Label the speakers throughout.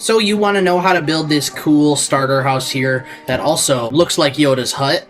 Speaker 1: So you want to know how to build this cool starter house here that also looks like Yoda's hut?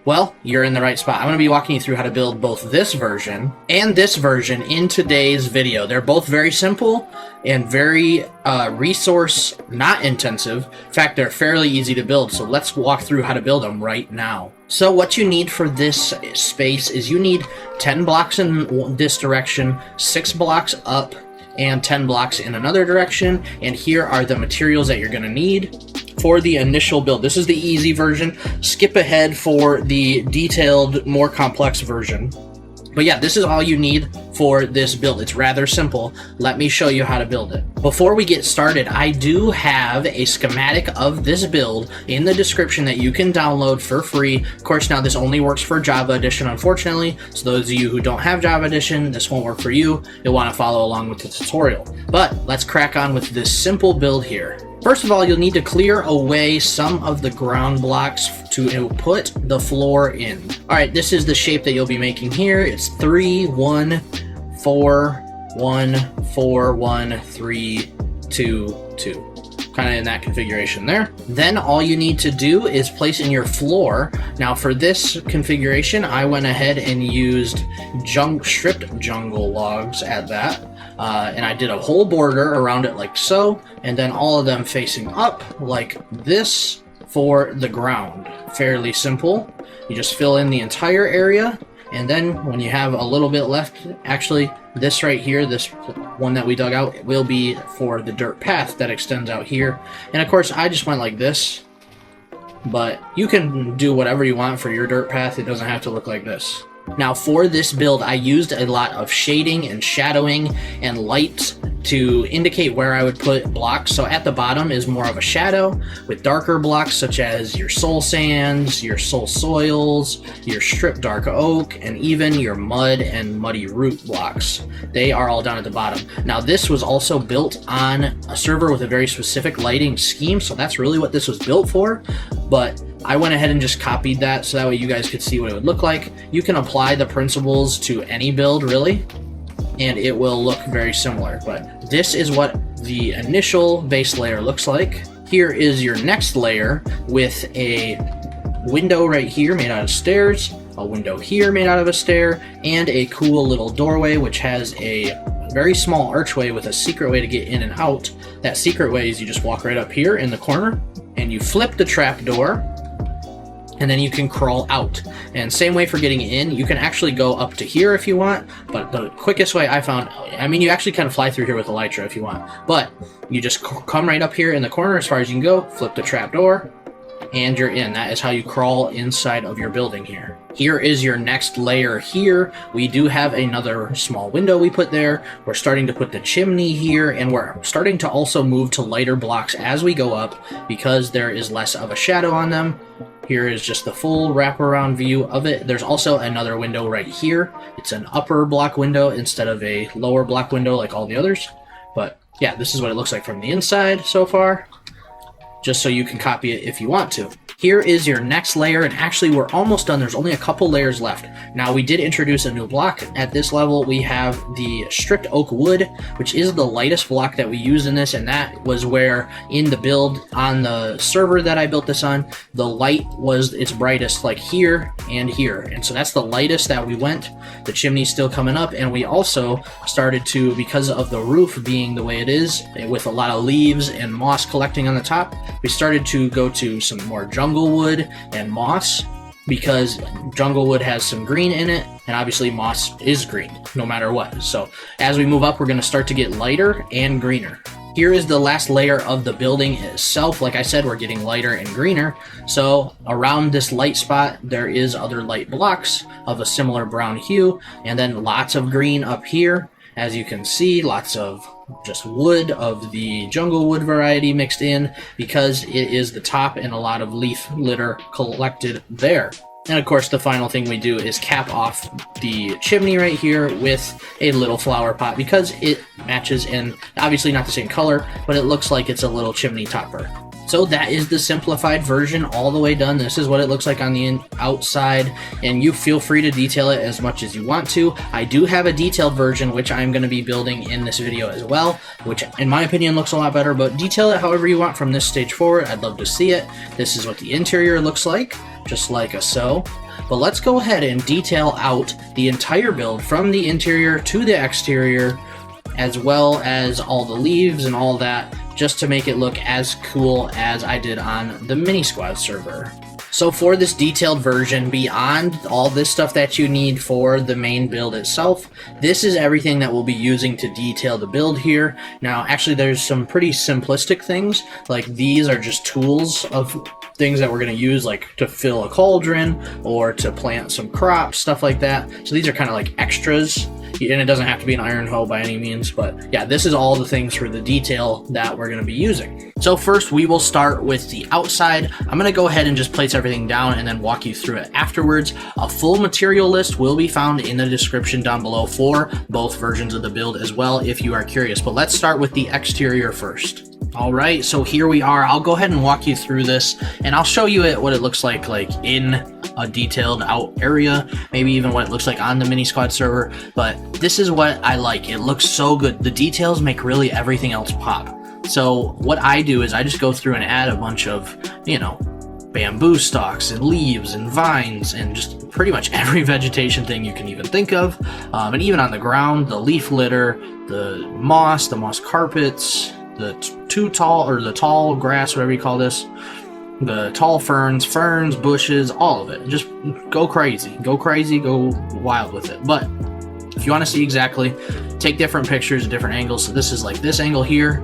Speaker 1: Well, you're in the right spot. I'm going to be walking you through how to build both this version and this version in today's video. They're both very simple and very resource not intensive. In fact, they're fairly easy to build. So let's walk through how to build them right now. So what you need for this space is you need 10 blocks in this direction, 6 blocks up, and 10 blocks in another direction. And here are the materials that you're going to need for the initial build. This is the easy version. Skip ahead for the detailed, more complex version. But yeah, this is all you need for this build. It's rather simple. Let me show you how to build it. Before we get started, I do have a schematic of this build in the description that you can download for free. Of course, now this only works for Java Edition, unfortunately. So those of you who don't have Java Edition, this won't work for you. You'll want to follow along with the tutorial. But let's crack on with this simple build here. First of all, you'll need to clear away some of the ground blocks to put the floor in. All right, this is the shape that you'll be making here. It's 3, 1, 4, 1, 4, 1, 3, 2, 2. Kind of in that configuration there. Then all you need to do is place in your floor. Now for this configuration, I went ahead and used stripped jungle logs at that. And I did a whole border around it like so, and then all of them facing up like this for the ground. Fairly simple. You just fill in the entire area, and then when you have a little bit left, actually this right here, this one that we dug out, will be for the dirt path that extends out here. And of course I just went like this, but you can do whatever you want for your dirt path. It doesn't have to look like this. Now for this build, I used a lot of shading and shadowing and light to indicate where I would put blocks. So at the bottom is more of a shadow with darker blocks such as your soul sands, your soul soils, your stripped dark oak, and even your mud and muddy root blocks. They are all down at the bottom. Now this was also built on a server with a very specific lighting scheme, so that's really what this was built for. But I went ahead and just copied that so that way you guys could see what it would look like. You can apply the principles to any build really, and it will look very similar. But this is what the initial base layer looks like. Here is your next layer with a window right here made out of stairs, a window here made out of a stair, and a cool little doorway which has a very small archway with a secret way to get in and out. That secret way is you just walk right up here in the corner and you flip the trap door, and then you can crawl out. And same way for getting in, you can actually go up to here if you want, but the quickest way I found, I mean, you actually kind of fly through here with Elytra if you want, but you just come right up here in the corner as far as you can go, flip the trap door, and you're in. That is how you crawl inside of your building here. Here is your next layer here. We do have another small window we put there. We're starting to put the chimney here, and we're starting to also move to lighter blocks as we go up because there is less of a shadow on them. Here is just the full wraparound view of it. There's also another window right here. It's an upper block window instead of a lower block window like all the others. But yeah, this is what it looks like from the inside so far, just so you can copy it if you want to. Here is your next layer, and actually we're almost done. There's only a couple layers left. Now we did introduce a new block. At this level we have the stripped oak wood, which is the lightest block that we use in this, and that was where in the build on the server that I built this on, the light was its brightest like here and here. And so that's the lightest that we went. The chimney's still coming up, and we also started to, because of the roof being the way it is, with a lot of leaves and moss collecting on the top, we started to go to some more jungle wood and moss, because jungle wood has some green in it, and obviously moss is green no matter what. So as we move up, we're going to start to get lighter and greener. Here is the last layer of the building itself. Like I said, we're getting lighter and greener. So around this light spot, there is other light blocks of a similar brown hue, and then lots of green up here. As you can see, lots of just wood of the jungle wood variety mixed in because it is the top, and a lot of leaf litter collected there. And of course the final thing we do is cap off the chimney right here with a little flower pot because it matches, in obviously not the same color, but it looks like it's a little chimney topper. So that is the simplified version all the way done. This is what it looks like on the outside, and you feel free to detail it as much as you want to. I do have a detailed version, which I'm going to be building in this video as well, which in my opinion looks a lot better, but detail it however you want from this stage forward. I'd love to see it. This is what the interior looks like, just like so. But let's go ahead and detail out the entire build from the interior to the exterior, as well as all the leaves and all that, just to make it look as cool as I did on the MiniSquad server. So for this detailed version, beyond all this stuff that you need for the main build itself, this is everything that we'll be using to detail the build here. Now, actually, there's some pretty simplistic things, like these are just tools of things that we're going to use, like to fill a cauldron or to plant some crops, stuff like that. So these are kind of like extras. And it doesn't have to be an iron hoe by any means, but yeah, this is all the things for the detail that we're going to be using. So first we will start with the outside. I'm going to go ahead and just place everything down and then walk you through it afterwards. A full material list will be found in the description down below for both versions of the build as well, if you are curious. But let's start with the exterior first. Alright, so here we are. I'll go ahead and walk you through this, and I'll show you what it looks like in a detailed out area, maybe even what it looks like on the MiniSquad server, but this is what I like. It looks so good. The details make really everything else pop. So what I do is I just go through and add a bunch of, bamboo stalks and leaves and vines and just pretty much every vegetation thing you can even think of. And even on the ground, the leaf litter, the moss carpets, the tall grass, whatever you call this, the tall ferns, bushes, all of it. Just go crazy, go wild with it. But if you want to see exactly, take different pictures, different angles. So this is like this angle here,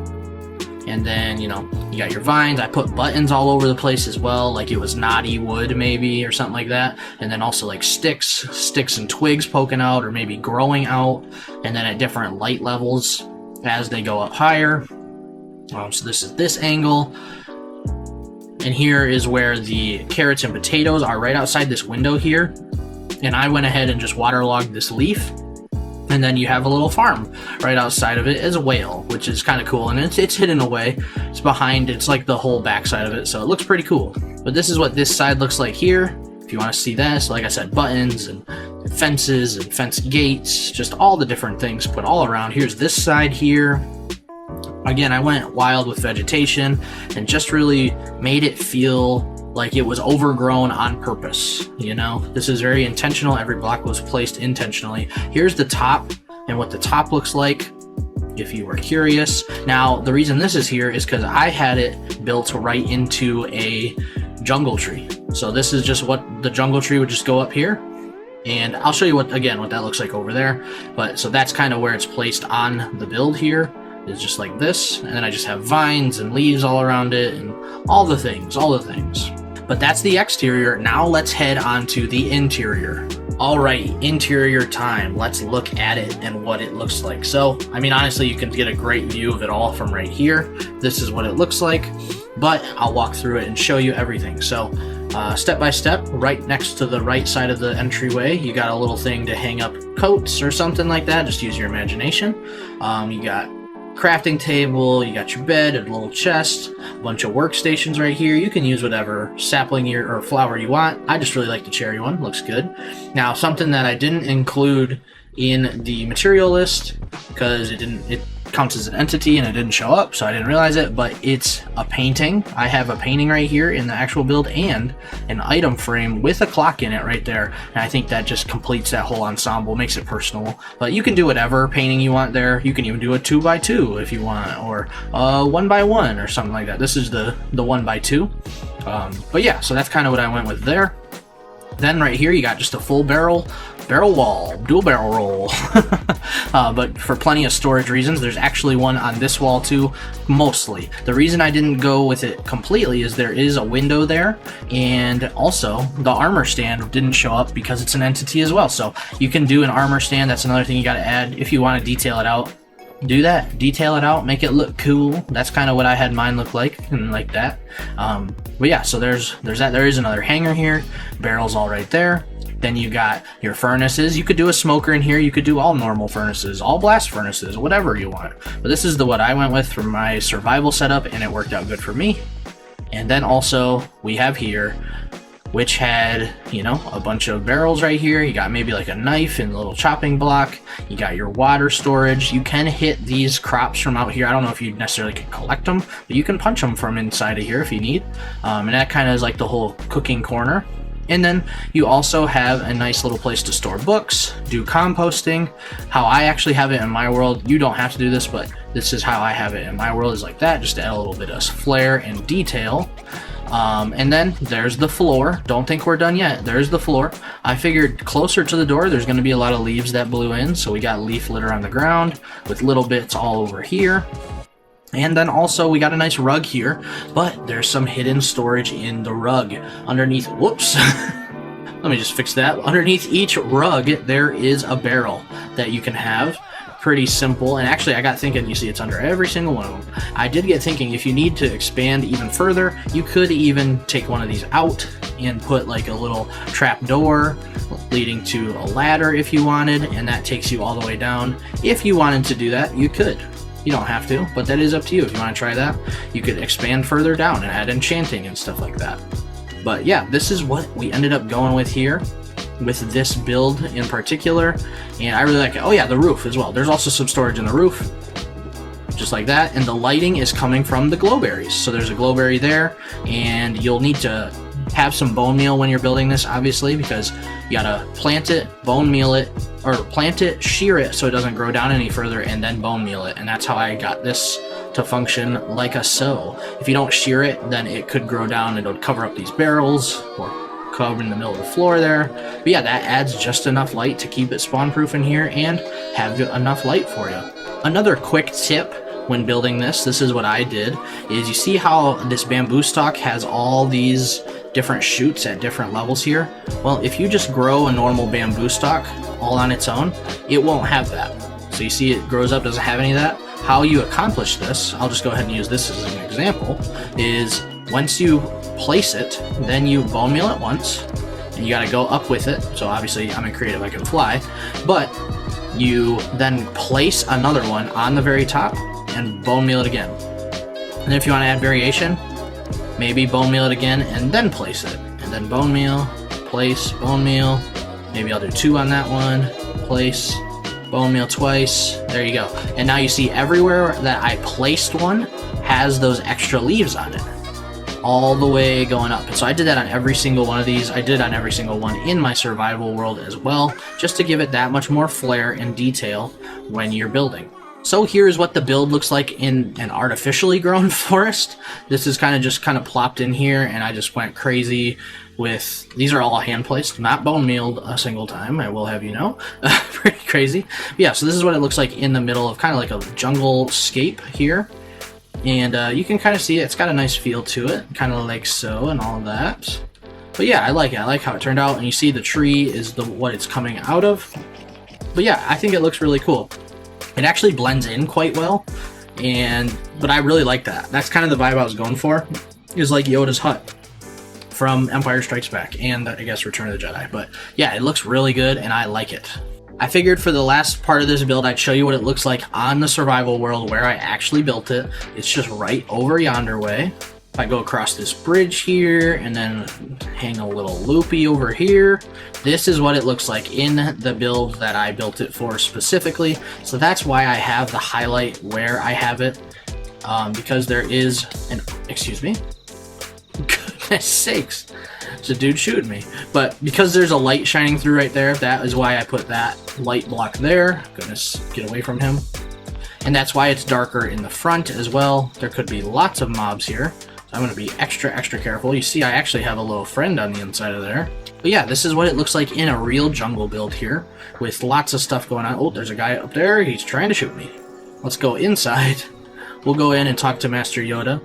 Speaker 1: and then you got your vines. I put buttons all over the place as well, like it was knotty wood maybe or something like that, and then also like sticks and twigs poking out or maybe growing out, and then at different light levels as they go up higher. So this is this angle, and here is where the carrots and potatoes are, right outside this window here. And I went ahead and just waterlogged this leaf, and then you have a little farm right outside of it as well, which is kind of cool. And it's hidden away. It's like the whole backside of it, so it looks pretty cool. But this is what this side looks like here, if you want to see that. So like I said, buttons and fences and fence gates, just all the different things put all around. Here's this side here. Again, I went wild with vegetation and just really made it feel like it was overgrown on purpose. This is very intentional. Every block was placed intentionally. Here's the top and what the top looks like, if you were curious. Now, the reason this is here is because I had it built right into a jungle tree. So this is just what the jungle tree would just go up here. And I'll show you what that looks like over there. But so that's kind of where it's placed on the build here. It's just like this, and then I just have vines and leaves all around it and all the things. But that's the exterior. Now let's head on to the interior. Alright, interior time. Let's look at it and what it looks like. So, honestly, you can get a great view of it all from right here. This is what it looks like, but I'll walk through it and show you everything. So, step by step, right next to the right side of the entryway, you got a little thing to hang up coats or something like that. Just use your imagination. You got crafting table, you got your bed, a little chest, a bunch of workstations right here. You can use whatever sapling or flower you want. I just really like the cherry one, looks good. Now, something that I didn't include in the material list because it counts as an entity and it didn't show up, so I didn't realize it, but it's a painting. I have a painting right here in the actual build and an item frame with a clock in it right there, and I think that just completes that whole ensemble, makes it personal. But you can do whatever painting you want there. You can even do a 2x2 if you want, or 1x1 or something like that. This is the 1x2. But yeah, so that's kind of what I went with there. Then right here you got just a full barrel wall, dual barrel roll. But for plenty of storage reasons, there's actually one on this wall too, mostly. The reason I didn't go with it completely is there is a window there, and also the armor stand didn't show up because it's an entity as well. So you can do an armor stand. That's another thing you got to add if you want to detail it out. Do that, detail it out, make it look cool. That's kind of what I had mine look like, and like that. But yeah, so there's that. There is another hanger here, barrels all right there. Then you got your furnaces. You could do a smoker in here. You could do all normal furnaces, all blast furnaces, whatever you want. But this is what I went with for my survival setup, and it worked out good for me. And then also we have here, which had, you know, a bunch of barrels right here. You got maybe like a knife and a little chopping block. You got your water storage. You can hit these crops from out here. I don't know if you necessarily can collect them, but you can punch them from inside of here if you need. And that kind of is like the whole cooking corner. And then you also have a nice little place to store books, do composting. How I actually have it in my world, you don't have to do this, but this is how I have it in my world, is like that, just to add a little bit of flair and detail. And then there's the floor. Don't think we're done yet. There's the floor. I figured closer to the door, there's going to be a lot of leaves that blew in, so we got leaf litter on the ground with little bits all over here. And then also we got a nice rug here, but there's some hidden storage in the rug underneath. Whoops. Let me just fix that. Underneath each rug, there is a barrel that you can have. Pretty simple. And actually, I got thinking, you see it's under every single one of them. I did get thinking, if you need to expand even further, you could even take one of these out and put like a little trap door leading to a ladder if you wanted, and that takes you all the way down. If you wanted to do that, you could. You don't have to, but that is up to you. If you want to try that, you could expand further down and add enchanting and stuff like that. But yeah, this is what we ended up going with here, with this build in particular. And I really like it. Oh yeah, the roof as well. There's also some storage in the roof, just like that. And the lighting is coming from the glowberries. So there's a glowberry there, and you'll need to have some bone meal when you're building this, obviously, because you gotta plant it, bone meal it, or plant it, shear it so it doesn't grow down any further, and then bone meal it. And that's how I got this to function like a so. If you don't shear it, then it could grow down and it'll cover up these barrels or cover in the middle of the floor there. But yeah, that adds just enough light to keep it spawn proof in here and have enough light for you. Another quick tip when building this is what I did, is you see how this bamboo stalk has all these different shoots at different levels here? Well, if you just grow a normal bamboo stalk all on its own, it won't have that. So you see it grows up, doesn't have any of that. How you accomplish this, I'll just go ahead and use this as an example, is once you place it, then you bone meal it once, and you gotta go up with it. So obviously I'm in creative, I can fly, but you then place another one on the very top and bone meal it again. And if you want to add variation, maybe bone meal it again and then place it, and then bone meal, place, bone meal. Maybe I'll do 2 on that one, place, bone meal twice. There you go. And now you see everywhere that I placed one has those extra leaves on it, all the way going up. And so I did that on every single one of these. I did it on every single one in my survival world as well, just to give it that much more flair and detail when you're building. So here's what the build looks like in an artificially grown forest. This is kind of plopped in here, and I just went crazy with, these are all hand placed, not bone mealed a single time, I will have you know. Pretty crazy. But yeah, so this is what it looks like in the middle of kind of like a jungle scape here. And you can kind of see it. It's got a nice feel to it, kind of like so and all of that. But yeah, I like it. I like how it turned out. And you see the tree is what it's coming out of. But yeah, I think it looks really cool. It actually blends in quite well, but I really like that. That's kind of the vibe I was going for, is like Yoda's hut from Empire Strikes Back and I guess Return of the Jedi. But yeah, it looks really good and I like it. I figured for the last part of this build, I'd show you what it looks like on the survival world where I actually built it. It's just right over yonder way. If I go across this bridge here and then hang a little loopy over here, this is what it looks like in the build that I built it for specifically. So that's why I have the highlight where I have it, because there is an, excuse me, goodness sakes, it's a dude shooting me. But because there's a light shining through right there, that is why I put that light block there. Goodness, get away from him. And that's why it's darker in the front as well. There could be lots of mobs here. I'm going to be extra careful. You see I actually have a little friend on the inside of there. But yeah, this is what it looks like in a real jungle build here with lots of stuff going on. Oh, there's a guy up there. He's trying to shoot me. Let's go inside. We'll go in and talk to Master Yoda.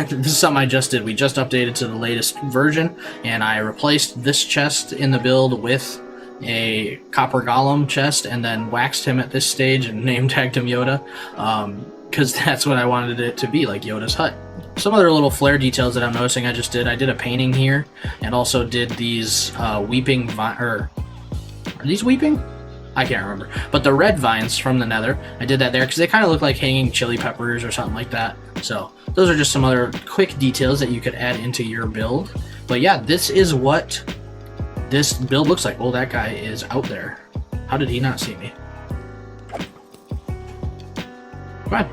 Speaker 1: This is something I just did. We just updated to the latest version, and I replaced this chest in the build with a copper golem chest and then waxed him at this stage and name tagged him Yoda, because that's what I wanted it to be, like Yoda's hut. Some other little flare details that I'm noticing I did a painting here, and also did these weeping are these weeping? I can't remember. But the red vines from the nether, I did that there because they kind of look like hanging chili peppers or something like that. So those are just some other quick details that you could add into your build. But yeah, this is what this build looks like. Oh, that guy is out there. How did he not see me? Come on.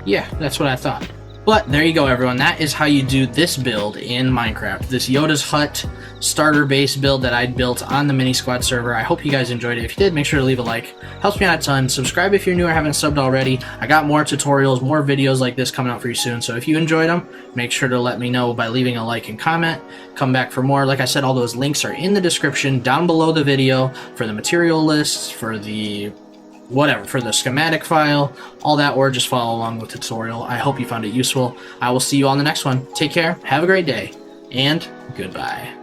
Speaker 1: Yeah, that's what I thought. But there you go, everyone. That is how you do this build in Minecraft. This Yoda's Hut starter base build that I built on the MiniSquad server. I hope you guys enjoyed it. If you did, make sure to leave a like. Helps me out a ton. Subscribe if you're new or haven't subbed already. I got more tutorials, more videos like this coming out for you soon. So if you enjoyed them, make sure to let me know by leaving a like and comment. Come back for more. Like I said, all those links are in the description down below the video for the material lists, for the whatever, for the schematic file, all that, or just follow along with the tutorial. I hope you found it useful. I will see you on the next one. Take care, have a great day, and goodbye.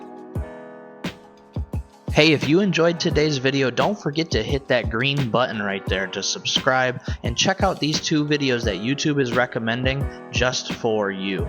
Speaker 2: Hey, if you enjoyed today's video, don't forget to hit that green button right there to subscribe, and check out these 2 videos that YouTube is recommending just for you.